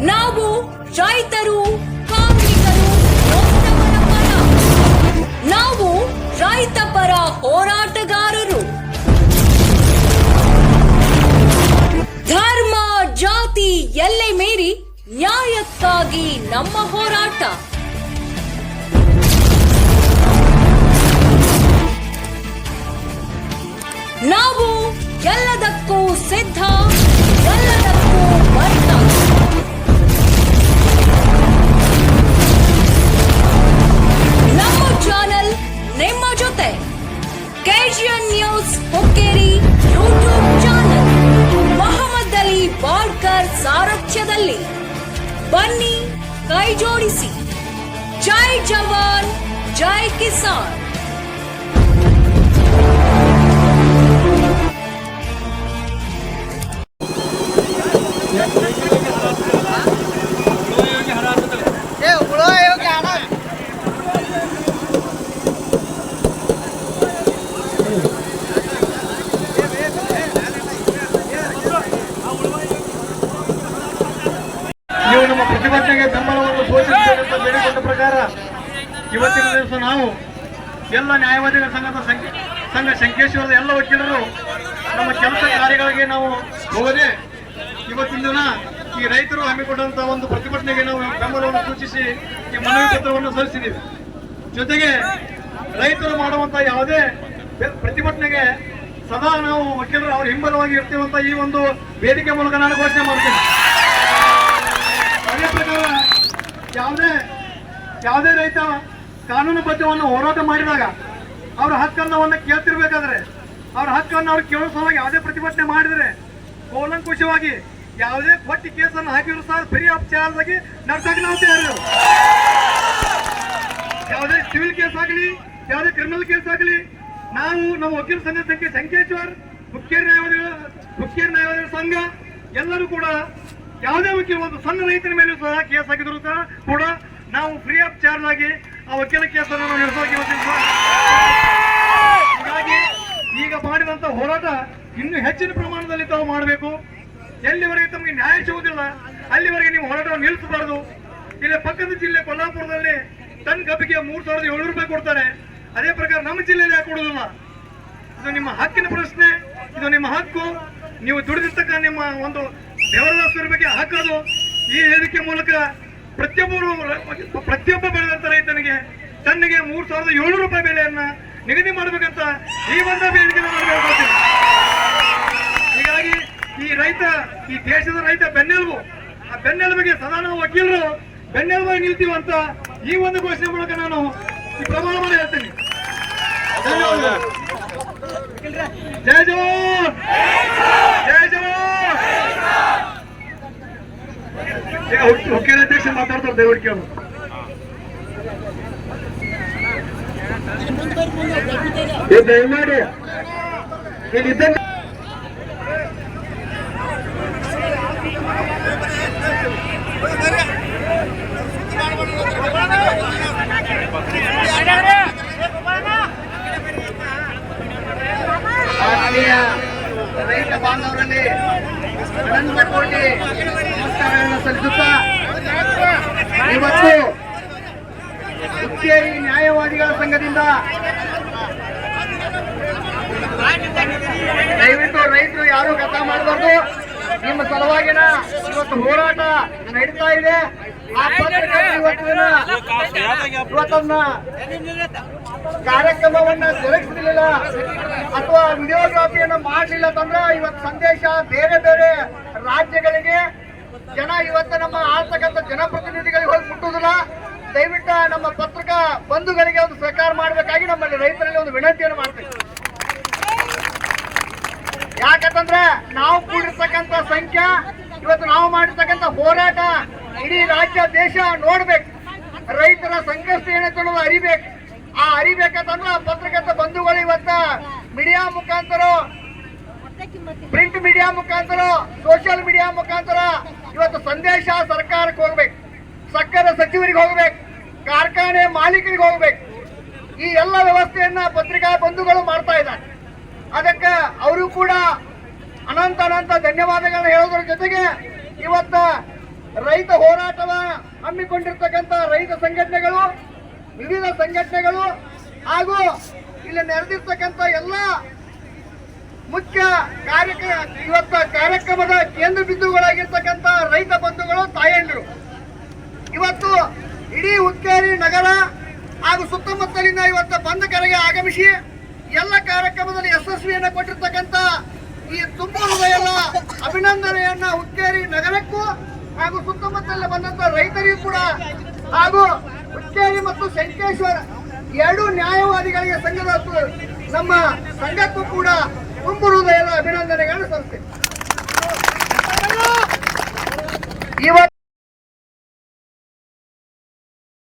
ನಾವು ರೈತರು, ಕಾರ್ಮಿಕರು, ನೊಂದವರ ಪರ. ನಾವು ರೈತ ಪರ ಹೋರಾಟಗಾರರು. ಧರ್ಮ, ಜಾತಿ ಎಲ್ಲೆ ಮೀರಿ ನ್ಯಾಯಕ್ಕಾಗಿ ನಮ್ಮ ಹೋರಾಟ. ನಾವು ಎಲ್ಲದಕ್ಕೂ ಸಿದ್ಧ, ಎಲ್ಲದಕ್ಕೂ ಬದ್ಧ. ನಮ್ಮ ಚಾನೆಲ್ ನಿಮ್ಮ ಜೊತೆ. KGN news Hukkeri YouTube channel Mohammed Ali Balkar ಸಾರಥ್ಯದಲ್ಲಿ. ಬನ್ನಿ ಕೈ ಜೋಡಿಸಿ. ಜೈ ಜವಾನ್, ಜೈ ಕಿಸಾನ್. ನೀವು ನಮ್ಮ ಪ್ರತಿಭಟನೆಗೆ ಬೆಂಬಲವನ್ನು ಘೋಷಿಸಬೇಕೆಂದು ಬೇಡಿಕೊಂಡ ಪ್ರಕಾರ ಇವತ್ತಿನ ದಿವಸ ನಾವು ಎಲ್ಲ ನ್ಯಾಯವಾದಿಗಳ ಸಂಘ ಶಂಕೇಶ್ವರದ ಎಲ್ಲ ವಕೀಲರು ನಮ್ಮ ಕೆಲಸ ಕಾರ್ಯಗಳಿಗೆ ನಾವು ಹೋಗದೆ ಇವತ್ತಿನ ದಿನ ಈ ರೈತರು ಹಮ್ಮಿಕೊಂಡಂತಹ ಒಂದು ಪ್ರತಿಭಟನೆಗೆ ನಾವು ಬೆಂಬಲವನ್ನು ಸೂಚಿಸಿ ಈ ಮನವಿ ಪತ್ರವನ್ನು ಸಲ್ಲಿಸಿದ್ದೀವಿ. ಜೊತೆಗೆ ರೈತರು ಮಾಡುವಂತಹ ಯಾವುದೇ ಪ್ರತಿಭಟನೆಗೆ ಸದಾ ನಾವು ವಕೀಲರು ಅವ್ರ ಹಿಂಬಲವಾಗಿ ಇರ್ತೀವಂತ ಈ ಒಂದು ವೇದಿಕೆ ಮೂಲಕ ನಾನು ಘೋಷಣೆ ಮಾಡ್ತೇನೆ. ಅದೇ ಪ್ರಕಾರ ಯಾವುದೇ ರೈತ ಕಾನೂನುಬದ್ಧವನ್ನು ಹೋರಾಟ ಮಾಡಿದಾಗ ಅವ್ರ ಹಕ್ಕನ್ನು ಕೇಳ್ತಿರ್ಬೇಕಾದ್ರೆ ಅವ್ರ ಹಕ್ಕನ್ನು ಅವ್ರು ಕೇಳೋ ಸಲುವಾಗಿ ಯಾವುದೇ ಪ್ರತಿಭಟನೆ ಮಾಡಿದರೆ ಕೂಲಂಕುಷವಾಗಿ ಯಾವುದೇ ಕೊಟ್ಟಿ ಕೇಸನ್ನು ಹಾಕಿದ್ರು ಸಹ ಫ್ರೀ ಆಫ್ ಚಾರ್ಜ್ ಆಗಿ ನಡ್ಸಕ್ಕೆ ನಾವು ತಯಾರು. ಯಾವುದೇ ಸಿವಿಲ್ ಕೇಸ್ ಆಗಲಿ, ಯಾವುದೇ ಕ್ರಿಮಿನಲ್ ಕೇಸ್ ಆಗಲಿ, ನಾವು ನಮ್ಮ ವಕೀಲ ಸಂಘ ಶಂಕೇಶ್ವರ್ ಹುಕ್ಕೇರಿ ನ್ಯಾಯವಾದಿಗಳ ಸಂಘ ಎಲ್ಲರೂ ಕೂಡ ಯಾವುದೇ ವಕೀಲ ಒಂದು ಸಣ್ಣ ರೈತರ ಮೇಲೂ ಸಹ ಕೇಸ್ ಹಾಕಿದ್ರು ಸಹ ಕೂಡ ನಾವು ಫ್ರೀ ಆಫ್ ಚಾರ್ಜ್ ಆಗಿ ಆ ವಕೀಲ ಕೇಸನ್ನು ನಾವು ನಡೆಸೋಕೆ ಹೀಗಾಗಿ ಈಗ ಮಾಡಿದಂತ ಹೋರಾಟ ಇನ್ನೂ ಹೆಚ್ಚಿನ ಪ್ರಮಾಣದಲ್ಲಿ ತಾವು ಮಾಡಬೇಕು. ಎಲ್ಲಿವರೆಗೆ ತಮಗೆ ನ್ಯಾಯ ಸಿಗುವುದಿಲ್ಲ ಅಲ್ಲಿವರೆಗೆ ನೀವು ಹೋರಾಟವನ್ನು ನಿಲ್ಲಿಸಬಾರದು. ಇಲ್ಲಿ ಪಕ್ಕದ ಜಿಲ್ಲೆ ಕೊಲ್ಲಾಪುರದಲ್ಲಿ ಟನ್ ಕಬ್ಬಿಗೆ 3,700 ರೂಪಾಯಿ ಕೊಡ್ತಾರೆ. ಅದೇ ಪ್ರಕಾರ ನಮ್ಮ ಜಿಲ್ಲೆಯಲ್ಲಿ ಯಾಕೆ ಕೊಡುವುದಿಲ್ಲ? ಇದು ನಿಮ್ಮ ಹಕ್ಕಿನ ಪ್ರಶ್ನೆ, ಇದು ನಿಮ್ಮ ಹಕ್ಕು. ನೀವು ದುಡಿದಿರ್ತಕ್ಕ ನಿಮ್ಮ ಒಂದು ಬೆವರದಾಸರ ಬಗ್ಗೆ ಹಾಕೋದು ಈ ವೇದಿಕೆ ಮೂಲಕ ಪ್ರತಿಯೊಬ್ಬ ಬೆಳೆದಂತ ರೈತನಿಗೆ ಟನ್ನಿಗೆ 3,700 ರೂಪಾಯಿ ಬೆಲೆಯನ್ನ ನಿಗದಿ ಮಾಡಬೇಕಂತ ಈ ಒಂದು ವೇದಿಕೆ ನಾನು ಹೇಳ್ಕೊಳ್ತೀನಿ. ಹೀಗಾಗಿ ಈ ದೇಶದ ರೈತ ಬೆನ್ನೆಲುಬು, ಆ ಬೆನ್ನೆಲುಬಿಗೆ ಸದಾ ನಾವು ವಕೀಲರು ಬೆನ್ನೆಲುಬಾಗಿ ನಿಲ್ತೀವಂತ ಈ ಒಂದು ಘೋಷಣೆ ಮೂಲಕ ನಾನು ಈ ಪ್ರಮಾಣ ಮಾಡಿ ಹೇಳ್ತೀನಿ. ಜೈ ಜವಾನ್, ಜೈ ಜವಾನ್. ಹುಕ್ಕೇರಿ ಅಧ್ಯಕ್ಷ ಮಾತಾಡ್ತಾರೆ, ದಯವಿಟ್ಟು ಕೇಳು. ದಯಮಾಡಿ ಇಲ್ಲಿದ್ದ ರೈತ ಬಾಂಧವರಲ್ಲಿ ಅನಂತ ಕೋಟಿ ನಮಸ್ಕಾರಗಳನ್ನು ಸಲ್ಲಿಸುತ್ತಾ ಇವತ್ತು ಹುಕ್ಕೇರಿ ನ್ಯಾಯವಾದಿಗಳ ಸಂಘದಿಂದ ದಯವಿಟ್ಟು ರೈತರು ಯಾರು ಕಥಾ ಮಾಡಬಾರ್ದು. ನಿಮ್ಮ ಸಲುವಾಗಿನ ಇವತ್ತು ಹೋರಾಟ ನಡೀತಾ ಇದೆ. ಆ ಇವತ್ತನ್ನ ಕಾರ್ಯಕ್ರಮವನ್ನ ಜರುಗಿಸಲಿಲ್ಲ ಅಥವಾ ವಿಡಿಯೋಗ್ರಾಫಿಯನ್ನು ಮಾಡಲಿಲ್ಲ ಅಂತಂದ್ರೆ ಇವತ್ತು ಸಂದೇಶ ಬೇರೆ ಬೇರೆ ರಾಜ್ಯಗಳಿಗೆ ಜನ ಇವತ್ತು ನಮ್ಮ ಆಳ್ತಕ್ಕಂಥ ಜನಪ್ರತಿನಿಧಿಗಳಿಗೆ ಹೋಗಿ ಮುಟ್ಟುವುದಿಲ್ಲ. ದಯವಿಟ್ಟು ನಮ್ಮ ಪತ್ರಿಕಾ ಬಂಧುಗಳಿಗೆ ಒಂದು ಸಹಕಾರ ಮಾಡಬೇಕಾಗಿ ನಮ್ಮಲ್ಲಿ ರೈತರಲ್ಲಿ ಒಂದು ವಿನಂತಿಯನ್ನು ಮಾಡ್ತೀವಿ. ಯಾಕಂತಂದ್ರೆ ನಾವು ಕೂಡಿರ್ತಕ್ಕಂಥ ಸಂಖ್ಯೆ ಇವತ್ತು ನಾವು ಮಾಡಿರ್ತಕ್ಕಂಥ ಹೋರಾಟ ಇಡೀ ರಾಜ್ಯ ದೇಶ ನೋಡ್ಬೇಕು. ರೈತರ ಸಂಕಷ್ಟ ಏನೈತೆ ಅನ್ನೋದು ಅರಿಬೇಕು. ಆ ಅರಿಬೇಕಂತಂದ್ರೆ ಪತ್ರಕರ್ತ ಬಂಧುಗಳು ಇವತ್ತ ಮೀಡಿಯಾ ಮುಖಾಂತರ, ಪ್ರಿಂಟ್ ಮೀಡಿಯಾ ಮುಖಾಂತರ, ಸೋಷಿಯಲ್ ಮೀಡಿಯಾ ಮುಖಾಂತರ ಇವತ್ತು ಸಂದೇಶ ಸರ್ಕಾರಕ್ಕೆ ಹೋಗ್ಬೇಕು, ಸಕ್ಕರೆ ಸಚಿವರಿಗೆ ಹೋಗ್ಬೇಕು, ಕಾರ್ಖಾನೆ ಮಾಲೀಕರಿಗೆ ಹೋಗ್ಬೇಕು. ಈ ಎಲ್ಲ ವ್ಯವಸ್ಥೆಯನ್ನ ಪತ್ರಿಕಾ ಬಂಧುಗಳು ಮಾಡ್ತಾ ಇದ್ದಾರೆ. ಅದಕ್ಕೆ ಅವರು ಕೂಡ ಅನಂತ ಧನ್ಯವಾದಗಳನ್ನ ಹೇಳೋದ್ರ ಜೊತೆಗೆ ಇವತ್ತ ರೈತ ಹೋರಾಟವ ಹಮ್ಮಿಕೊಂಡಿರ್ತಕ್ಕಂಥ ರೈತ ಸಂಘಟನೆಗಳು, ವಿವಿಧ ಸಂಘಟನೆಗಳು ಹಾಗೂ ಇಲ್ಲಿ ನೆರೆದಿರ್ತಕ್ಕಂಥ ಎಲ್ಲ ಮುಖ್ಯ ಇವತ್ತ ಕಾರ್ಯಕ್ರಮದ ಕೇಂದ್ರ ಬಿಂದುಗಳಾಗಿರ್ತಕ್ಕಂಥ ರೈತ ಬಂಧುಗಳು, ತಾಯಂದಿರು ಇವತ್ತು ಇಡೀ ಹುಕ್ಕೇರಿ ನಗರ ಹಾಗೂ ಸುತ್ತಮುತ್ತಲಿನ ಇವತ್ತು ಬಂದ್ ಕರೆಗೆ ಆಗಮಿಸಿ ಎಲ್ಲ ಕಾರ್ಯಕ್ರಮದಲ್ಲಿ ಯಶಸ್ವಿಯನ್ನು ಕೊಟ್ಟಿರ್ತಕ್ಕಂಥ ಈ ತುಂಬ ಹೃದಯದ ಅಭಿನಂದನೆಯನ್ನ ಹುಕ್ಕೇರಿ ನಗರಕ್ಕೂ ಹಾಗೂ ಸುತ್ತಮುತ್ತಲ ಬಂದಂತ ರೈತರಿಗೂ ಕೂಡ ಹಾಗೂ ಹುಕ್ಕೇರಿ ಮತ್ತು ಶಂಕೇಶ್ವರ ಎರಡು ನ್ಯಾಯವಾದಿಗಳಿಗೆ ಸಂಘದ ನಮ್ಮ ಸಂಘಕ್ಕೂ ಕೂಡ ತುಂಬ ಹೃದಯದ ಅಭಿನಂದನೆಗಳನ್ನು ಸಲ್ಲಿಸ್ತೇವೆ. ಇವತ್ತು